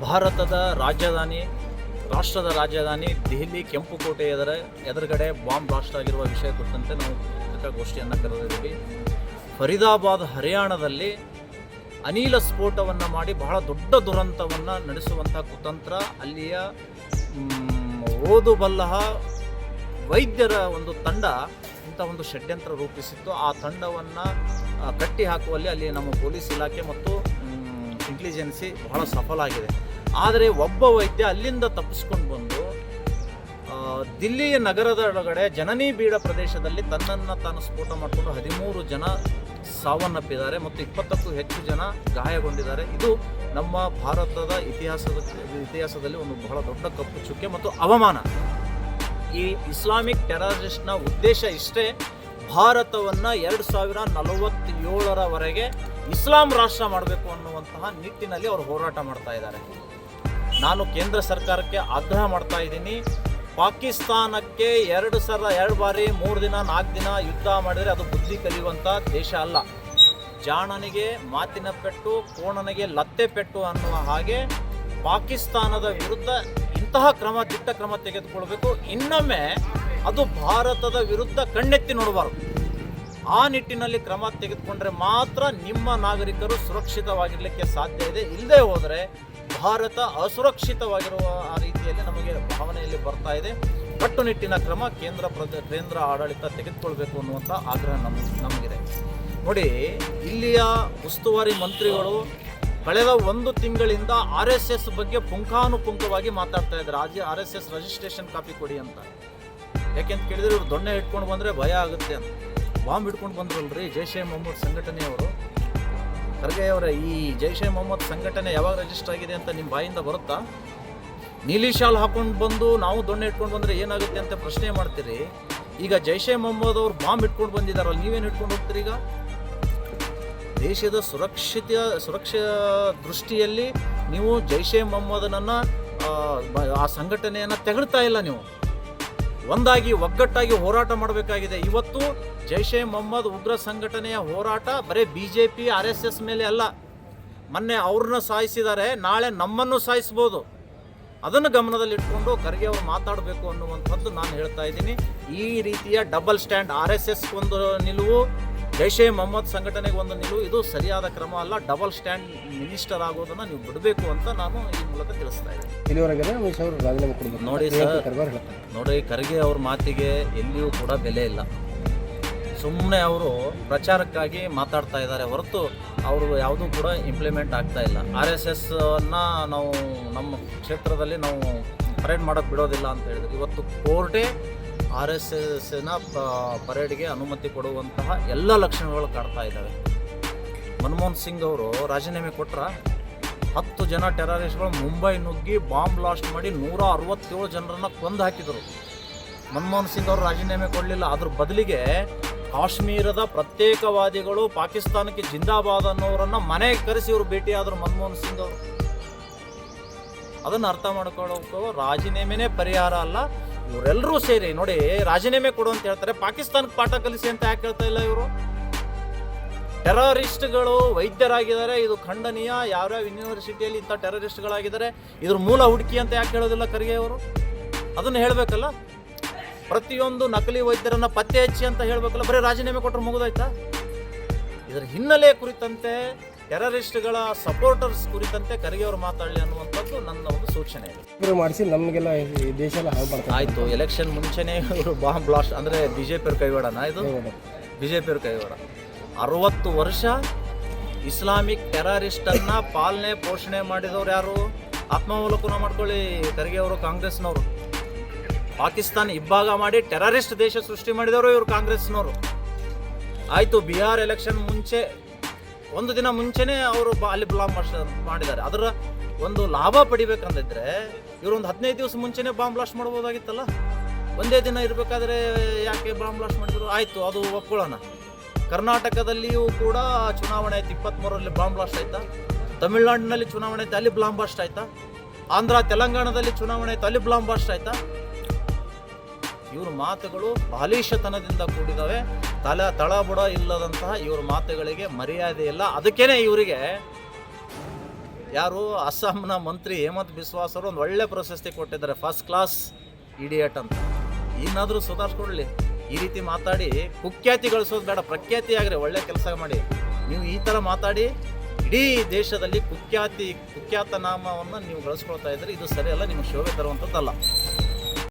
ಭಾರತದ ರಾಷ್ಟ್ರದ ರಾಜಧಾನಿ ದೆಹಲಿ ಕೆಂಪುಕೋಟೆ ಎದುರುಗಡೆ ಬಾಂಬ್ ಬ್ಲಾಸ್ಟ್ ಆಗಿರುವ ವಿಷಯ ಕುರಿತಂತೆ ನಾವು ಪತ್ರಿಕಾಗೋಷ್ಠಿಯನ್ನು ಕರೆದಿದ್ದೀವಿ. ಫರೀದಾಬಾದ್ ಹರಿಯಾಣದಲ್ಲಿ ಅನಿಲ ಸ್ಫೋಟವನ್ನು ಮಾಡಿ ಬಹಳ ದೊಡ್ಡ ದುರಂತವನ್ನು ನಡೆಸುವಂಥ ಕುತಂತ್ರ ಅಲ್ಲಿಯ ಓದುಬಲ್ಲಹ ವೈದ್ಯರ ಒಂದು ತಂಡ ಇಂಥ ಒಂದು ಷಡ್ಯಂತ್ರ ರೂಪಿಸಿತ್ತು. ಆ ತಂಡವನ್ನು ಕಟ್ಟಿ ಹಾಕುವಲ್ಲಿ ಅಲ್ಲಿ ನಮ್ಮ ಪೊಲೀಸ್ ಇಲಾಖೆ ಮತ್ತು ಇಂಟೆಲಿಜೆನ್ಸಿ ಬಹಳ ಸಫಲ ಆಗಿದೆ. ಆದರೆ ಒಬ್ಬ ವೈದ್ಯ ಅಲ್ಲಿಂದ ತಪ್ಪಿಸ್ಕೊಂಡು ಬಂದು ದಿಲ್ಲಿಯ ನಗರದ ಒಳಗಡೆ ಜನನಿ ಬೀಡ ಪ್ರದೇಶದಲ್ಲಿ ತನ್ನನ್ನು ತಾನು ಸ್ಫೋಟ ಮಾಡಿಕೊಂಡು 13 ಜನ ಸಾವನ್ನಪ್ಪಿದ್ದಾರೆ ಮತ್ತು 20ಕ್ಕೂ ಹೆಚ್ಚು ಜನ ಗಾಯಗೊಂಡಿದ್ದಾರೆ. ಇದು ನಮ್ಮ ಭಾರತದ ಇತಿಹಾಸದಲ್ಲಿ ಒಂದು ಬಹಳ ದೊಡ್ಡ ಕಪ್ಪು ಚುಕ್ಕೆ ಮತ್ತು ಅವಮಾನ. ಈ ಇಸ್ಲಾಮಿಕ್ ಟೆರರಿಸ್ಟ್ನ ಉದ್ದೇಶ ಇಷ್ಟೇ, ಭಾರತವನ್ನು 2047ರವರೆಗೆ ಇಸ್ಲಾಂ ರಾಷ್ಟ್ರ ಮಾಡಬೇಕು ಅನ್ನುವಂತಹ ನಿಟ್ಟಿನಲ್ಲಿ ಅವರು ಹೋರಾಟ ಮಾಡ್ತಾ ಇದ್ದಾರೆ. ನಾನು ಕೇಂದ್ರ ಸರ್ಕಾರಕ್ಕೆ ಆಗ್ರಹ ಮಾಡ್ತಾ ಇದ್ದೀನಿ, ಪಾಕಿಸ್ತಾನಕ್ಕೆ 2 ಬಾರಿ 3 ದಿನ 4 ದಿನ ಯುದ್ಧ ಮಾಡಿದರೆ ಅದು ಬುದ್ಧಿ ಕಲಿಯುವಂಥ ದೇಶ ಅಲ್ಲ. ಜಾಣನಿಗೆ ಮಾತಿನ ಪೆಟ್ಟು, ಕೋಣನಿಗೆ ಲತ್ತೆ ಪೆಟ್ಟು ಅನ್ನುವ ಹಾಗೆ ಪಾಕಿಸ್ತಾನದ ವಿರುದ್ಧ ಇಂತಹ ದಿಟ್ಟ ಕ್ರಮ ತೆಗೆದುಕೊಳ್ಬೇಕು. ಇನ್ನೊಮ್ಮೆ ಅದು ಭಾರತದ ವಿರುದ್ಧ ಕಣ್ಣೆತ್ತಿ ನೋಡಬಾರದು. ಆ ನಿಟ್ಟಿನಲ್ಲಿ ಕ್ರಮ ತೆಗೆದುಕೊಂಡ್ರೆ ಮಾತ್ರ ನಿಮ್ಮ ನಾಗರಿಕರು ಸುರಕ್ಷಿತವಾಗಿರಲಿಕ್ಕೆ ಸಾಧ್ಯ ಇದೆ. ಇಲ್ಲದೆ ಹೋದರೆ ಭಾರತ ಅಸುರಕ್ಷಿತವಾಗಿರುವ ಆ ರೀತಿಯಲ್ಲಿ ನಮಗೆ ಭಾವನೆಯಲ್ಲಿ ಬರ್ತಾ ಇದೆ. ಕಟ್ಟುನಿಟ್ಟಿನ ಕ್ರಮ ಕೇಂದ್ರ ಆಡಳಿತ ತೆಗೆದುಕೊಳ್ಬೇಕು ಅನ್ನುವಂಥ ಆಗ್ರಹ ನಮಗಿದೆ. ನೋಡಿ, ಇಲ್ಲಿಯ ಉಸ್ತುವಾರಿ ಮಂತ್ರಿಗಳು ಕಳೆದ 1 ತಿಂಗಳಿಂದ RSS ಬಗ್ಗೆ ಪುಂಖಾನುಪುಂಖವಾಗಿ ಮಾತಾಡ್ತಾ ಇದ್ದಾರೆ. RSS ರಿಜಿಸ್ಟ್ರೇಷನ್ ಕಾಪಿ ಕೊಡಿ ಅಂತ. ಯಾಕೆಂತ ಕೇಳಿದ್ರೆ ಇವರು ದೊಣ್ಣೆ ಇಟ್ಕೊಂಡು ಬಂದರೆ ಭಯ ಆಗುತ್ತೆ ಅಂತ. ಬಾಂಬ್ ಇಟ್ಕೊಂಡು ಬಂದ್ರಲ್ರಿ ಜೈಷ್ ಎ ಮೊಹಮ್ಮದ್ ಸಂಘಟನೆಯವರು. ಖರ್ಗೆ ಅವರ ಈ ಜೈಷ್ ಎ ಮೊಹಮ್ಮದ್ ಸಂಘಟನೆ ಯಾವಾಗ ರಿಜಿಸ್ಟರ್ ಆಗಿದೆ ಅಂತ ನಿಮ್ಮ ಬಾಯಿಂದ ಬರುತ್ತಾ? ನೀಲಿ ಶಾಲ್ ಹಾಕೊಂಡು ಬಂದು ನಾವು ದೊಣ್ಣೆ ಇಟ್ಕೊಂಡು ಬಂದರೆ ಏನಾಗುತ್ತೆ ಅಂತ ಪ್ರಶ್ನೆ ಮಾಡ್ತೀರಿ. ಈಗ ಜೈಷ್ ಎ ಮೊಹಮ್ಮದ್ ಅವ್ರು ಬಾಂಬ್ ಇಟ್ಕೊಂಡು ಬಂದಿದ್ದಾರಲ್ಲ, ನೀವೇನು ಇಟ್ಕೊಂಡು ಹೋಗ್ತೀರಿ? ಈಗ ದೇಶದ ಸುರಕ್ಷೆ ದೃಷ್ಟಿಯಲ್ಲಿ ನೀವು ಜೈಷ್ ಎ ಮೊಹಮ್ಮದನನ್ನು ಆ ಸಂಘಟನೆಯನ್ನು ತೆಗಳ್ತಾ ಇಲ್ಲ. ನೀವು ಒಗ್ಗಟ್ಟಾಗಿ ಹೋರಾಟ ಮಾಡಬೇಕಾಗಿದೆ. ಇವತ್ತು ಜೈಷ್ ಎ ಮೊಹಮ್ಮದ್ ಉಗ್ರ ಸಂಘಟನೆಯ ಹೋರಾಟ ಬರೀ BJP RSS ಮೇಲೆ ಅಲ್ಲ. ಮೊನ್ನೆ ಅವ್ರನ್ನ ಸಾಯಿಸಿದ್ದಾರೆ, ನಾಳೆ ನಮ್ಮನ್ನು ಸಾಯಿಸ್ಬೋದು. ಅದನ್ನು ಗಮನದಲ್ಲಿಟ್ಕೊಂಡು ಖರ್ಗೆ ಅವರು ಮಾತಾಡಬೇಕು ಅನ್ನುವಂಥದ್ದು ನಾನು ಹೇಳ್ತಾ ಇದ್ದೀನಿ. ಈ ರೀತಿಯ ಡಬಲ್ ಸ್ಟ್ಯಾಂಡ್, RSS ಒಂದು ನಿಲುವು, ಜೈಷ್ ಎ ಮೊಹಮ್ಮದ್ ಸಂಘಟನೆಗೆ ಒಂದು ನಿಲುವು, ಇದು ಸರಿಯಾದ ಕ್ರಮ ಅಲ್ಲ. ಡಬಲ್ ಸ್ಟ್ಯಾಂಡ್ ಮಿನಿಸ್ಟರ್ ಆಗೋದನ್ನು ನೀವು ಬಿಡಬೇಕು ಅಂತ ನಾನು ಈ ಮೂಲಕ ತಿಳಿಸ್ತಾ ಇದ್ದೀನಿ. ನೋಡಿ, ಖರ್ಗೆ ಅವ್ರ ಮಾತಿಗೆ ಎಲ್ಲಿಯೂ ಕೂಡ ಬೆಲೆ ಇಲ್ಲ. ಸುಮ್ಮನೆ ಅವರು ಪ್ರಚಾರಕ್ಕಾಗಿ ಮಾತಾಡ್ತಾ ಇದ್ದಾರೆ ಹೊರತು ಅವರು ಯಾವುದೂ ಕೂಡ ಇಂಪ್ಲಿಮೆಂಟ್ ಆಗ್ತಾ ಇಲ್ಲ. RSSನ್ನು ನಾವು ನಮ್ಮ ಕ್ಷೇತ್ರದಲ್ಲಿ ನಾವು ಪರೇಡ್ ಮಾಡೋಕ್ಕೆ ಬಿಡೋದಿಲ್ಲ ಅಂತ ಹೇಳಿದ್ರು. ಇವತ್ತು ಕೋರ್ಟೇ RSSನ ಪರೇಡ್ಗೆ ಅನುಮತಿ ಕೊಡುವಂತಹ ಎಲ್ಲ ಲಕ್ಷಣಗಳು ಕಾಡ್ತಾ ಇದ್ದಾವೆ. ಮನಮೋಹನ್ ಸಿಂಗ್ ಅವರು ರಾಜೀನಾಮೆ ಕೊಟ್ಟರ 10 ಜನ ಟೆರರಿಸ್ಟ್ಗಳು ಮುಂಬೈ ನುಗ್ಗಿ ಬಾಂಬ್ ಬ್ಲಾಸ್ಟ್ ಮಾಡಿ 167 ಜನರನ್ನು ಕೊಂದು ಹಾಕಿದರು. ಮನಮೋಹನ್ ಸಿಂಗ್ ಅವರು ರಾಜೀನಾಮೆ ಕೊಡಲಿಲ್ಲ. ಅದ್ರ ಬದಲಿಗೆ ಕಾಶ್ಮೀರದ ಪ್ರತ್ಯೇಕವಾದಿಗಳು ಪಾಕಿಸ್ತಾನಕ್ಕೆ ಜಿಂದಾಬಾದ್ ಅನ್ನೋರನ್ನು ಮನೆಗೆ ಕರೆಸಿ ಇವರು ಭೇಟಿಯಾದರು ಮನಮೋಹನ್ ಸಿಂಗ್ ಅವರು. ಅದನ್ನು ಅರ್ಥ ಮಾಡ್ಕೊಳ್ಳೋಕೆ ರಾಜೀನಾಮೆನೇ ಪರಿಹಾರ ಅಲ್ಲ. ಇವರೆಲ್ಲರೂ ಸೇರಿ ನೋಡಿ ರಾಜೀನಾಮೆ ಕೊಡು ಅಂತ ಹೇಳ್ತಾರೆ, ಪಾಕಿಸ್ತಾನಕ್ಕೆ ಪಾಠ ಕಲಿಸಿ ಅಂತ ಯಾಕೆ ಹೇಳ್ತಾ ಇಲ್ಲ ಇವರು? ಟೆರರಿಸ್ಟ್ಗಳು ವೈದ್ಯರಾಗಿದ್ದಾರೆ, ಇದು ಖಂಡನೀಯ. ಯಾವ್ಯಾವ ಯೂನಿವರ್ಸಿಟಿಯಲ್ಲಿ ಇಂಥ ಟೆರರಿಸ್ಟ್ಗಳಾಗಿದ್ದಾರೆ, ಇದ್ರ ಮೂಲ ಹುಡುಕಿ ಅಂತ ಯಾಕೆ ಹೇಳೋದಿಲ್ಲ ಖರ್ಗೆ ಅವರು? ಅದನ್ನು ಹೇಳಬೇಕಲ್ಲ. ಪ್ರತಿಯೊಂದು ನಕಲಿ ವೈದ್ಯರನ್ನು ಪತ್ತೆ ಹಚ್ಚಿ ಅಂತ ಹೇಳಬೇಕಲ್ಲ. ಬರೀ ರಾಜೀನಾಮೆ ಕೊಟ್ಟರೆ ಮುಗಿದೋಯ್ತಾ? ಇದರ ಹಿನ್ನೆಲೆ ಕುರಿತಂತೆ, ಟೆರರಿಸ್ಟ್ಗಳ ಸಪೋರ್ಟರ್ಸ್ ಕುರಿತಂತೆ ಖರ್ಗೆ ಅವರು ಮಾತಾಡಲಿ ಅನ್ನುವಂಥದ್ದು ನನ್ನ ಒಂದು ಸೂಚನೆ ಇದೆ. ಮಾಡಿಸಿ ನಮಗೆಲ್ಲ ದೇಶ ಎಲ್ಲ ಹಾಳು ಮಾಡ್ತಾರೆ. ಆಯಿತು, ಎಲೆಕ್ಷನ್ ಮುಂಚೆನೇ ಇವರು ಬಾಂಬ್ ಬ್ಲಾಸ್ಟ್ ಅಂದರೆ BJP ಅವ್ರ ಕೈವಾಡನ ಇದು? BJP ಅವ್ರ ಕೈವಾಡ. 60 ವರ್ಷ ಇಸ್ಲಾಮಿಕ್ ಟೆರರಿಸ್ಟನ್ನು ಪಾಲನೆ ಪೋಷಣೆ ಮಾಡಿದವರು ಯಾರು? ಆತ್ಮಾವಲೋಕನ ಮಾಡ್ಕೊಳ್ಳಿ ಖರ್ಗೆ ಅವರು, ಕಾಂಗ್ರೆಸ್ನವರು. ಪಾಕಿಸ್ತಾನ ಇಬ್ಬಾಗ ಮಾಡಿ ಟೆರರಿಸ್ಟ್ ದೇಶ ಸೃಷ್ಟಿ ಮಾಡಿದವರು ಇವರು ಕಾಂಗ್ರೆಸ್ನವರು. ಆಯಿತು, ಬಿಹಾರ್ ಎಲೆಕ್ಷನ್ ಮುಂಚೆ 1 ದಿನ ಮುಂಚೆನೇ ಅವರು ಅಲ್ಲಿ ಬಾಂಬ್ ಮಾಡಿದ್ದಾರೆ. ಅದರ ಒಂದು ಲಾಭ ಪಡಿಬೇಕಂದಿದ್ರೆ ಇವರು ಒಂದು 15 ದಿವಸ ಮುಂಚೆನೇ ಬಾಂಬ್ ಬ್ಲಾಸ್ಟ್ ಮಾಡ್ಬೋದಾಗಿತ್ತಲ್ಲ. ಒಂದೇ ದಿನ ಇರಬೇಕಾದ್ರೆ ಯಾಕೆ ಬಾಂಬ್ ಬ್ಲಾಸ್ಟ್ ಮಾಡಿದ್ರು? ಆಯಿತು, ಅದು ಒಪ್ಕೊಳ್ಳೋಣ. ಕರ್ನಾಟಕದಲ್ಲಿಯೂ ಕೂಡ ಚುನಾವಣೆ ಆಯ್ತು, 23ರಲ್ಲಿ ಬಾಂಬ್ ಬ್ಲಾಸ್ಟ್ ಆಯ್ತಾ? ತಮಿಳುನಾಡಿನಲ್ಲಿ ಚುನಾವಣೆ ಆಯ್ತು, ಅಲ್ಲಿ ಬಾಂಬ್ ಬ್ಲಾಸ್ಟ್ ಆಯ್ತಾ? ಆಂಧ್ರ ತೆಲಂಗಾಣದಲ್ಲಿ ಚುನಾವಣೆ ಆಯ್ತು, ಅಲ್ಲಿ ಬಾಂಬ್ ಬ್ಲಾಸ್ಟ್ ಆಯ್ತಾ? ಇವ್ರ ಮಾತುಗಳು ಬಾಲಿಶತನದಿಂದ ಕೂಡಿದವೆ. ತಳಬುಡ ಇಲ್ಲದಂತಹ ಇವ್ರ ಮಾತುಗಳಿಗೆ ಮರ್ಯಾದೆ ಇಲ್ಲ. ಅದಕ್ಕೇನೆ ಇವರಿಗೆ ಯಾರು ಅಸ್ಸಾಂನ ಮಂತ್ರಿ ಹೇಮಂತ್ ಬಿಸ್ವಾಸ್ ಅವರು ಒಂದು ಒಳ್ಳೆ ಪ್ರಶಸ್ತಿ ಕೊಟ್ಟಿದ್ದಾರೆ, ಫಸ್ಟ್ ಕ್ಲಾಸ್ ಇಡಿಯಟ್ ಅಂತ. ಇನ್ನಾದರೂ ಸುಧಾರಿಸ್ಕೊಡ್ಲಿ. ಈ ರೀತಿ ಮಾತಾಡಿ ಕುಖ್ಯಾತಿ ಗಳಿಸೋದು ಬೇಡ, ಪ್ರಖ್ಯಾತಿ ಆಗ್ರಿ, ಒಳ್ಳೆ ಕೆಲಸ ಮಾಡಿ. ನೀವು ಈ ಥರ ಮಾತಾಡಿ ಇಡೀ ದೇಶದಲ್ಲಿ ಕುಖ್ಯಾತ ನಾಮವನ್ನು ನೀವು ಗಳಿಸ್ಕೊಳ್ತಾ ಇದ್ದರೆ ಇದು ಸರಿಯಲ್ಲ, ನಿಮಗೆ ಶೋಭೆ ತರುವಂಥದ್ದಲ್ಲ.